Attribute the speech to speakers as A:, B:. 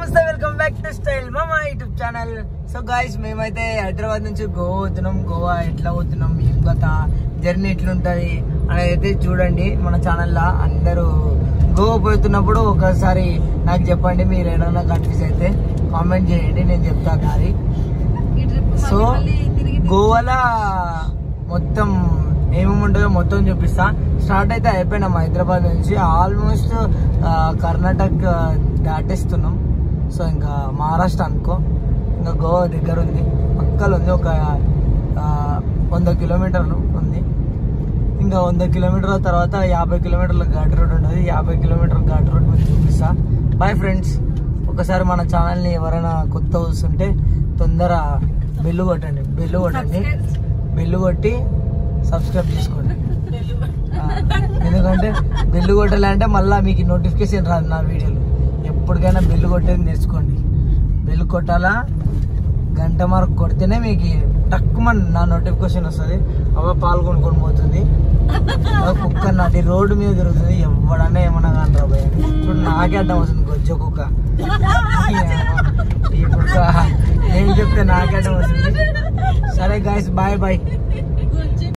A: నమస్తే, welcome back to style మామా YouTube channel. So guys, మేమైతే హైదరాబాద్ నుంచి గోవా పోతున్నాం. గోవా ఎట్లా పోతున్నాం, ఏం కథ, జర్నీ ఎట్లుంటది అనేది అయితే చూడండి మన ఛానల్లో. అందరూ గోవా పోతున్నప్పుడు ఒకసారి నాకు చెప్పండి, మీరు ఏదైనా కన్ఫ్యూజ్ అయితే కామెంట్ చేయండి, నేను చెప్తాను అది. సో గోవాలో మొత్తం ఏమేమి ఉంటుందో మొత్తం చూపిస్తా. స్టార్ట్ అయితే అయిపోయినాం హైదరాబాద్ నుంచి, ఆల్మోస్ట్ కర్ణాటక దాటేస్తున్నాం. సో ఇంకా మహారాష్ట్ర అనుకో, ఇంకా గోవా దగ్గర ఉంది, పక్కలో ఉంది. ఒక 100 కిలోమీటర్లు ఉంది. ఇంకా 100 కిలోమీటర్ల తర్వాత 50 కిలోమీటర్ల ఘాట్ రోడ్ ఉంటుంది. 50 కిలోమీటర్ల ఘాట్ రోడ్ మీకు చూపిస్తా. Bye friends. ఒకసారి మన ఛానల్ని ఎవరైనా కొత్త వస్తుంటే తొందర బెల్లు కొట్టండి, బెల్లు కొట్టి సబ్స్క్రైబ్ చేసుకోండి. ఎందుకంటే బెల్లు కొట్టాలంటే మళ్ళీ మీకు నోటిఫికేషన్ రాదు నా వీడియోలు. ఎప్పటికైనా బెల్లు కొట్టేది నేర్చుకోండి. బెల్లు కొట్టాలా, గంట మార్క్ కొడితేనే మీకు టక్కుమని నా నోటిఫికేషన్ వస్తుంది. అవ్వ పాలు కొనుక్కొని పోతుంది, కుక్క నాటి రోడ్డు మీద తిరుగుతుంది. ఎవడన్నా ఏమన్నా కానీ రాబోయే ఇప్పుడు నాకే అడ్డం వస్తుంది, గొజ్జ కుక్క. ఈ కుక్క ఏం చెప్తే నాకే అడ్డం వస్తుంది. సరే గాయస్, బాయ్ బాయ్.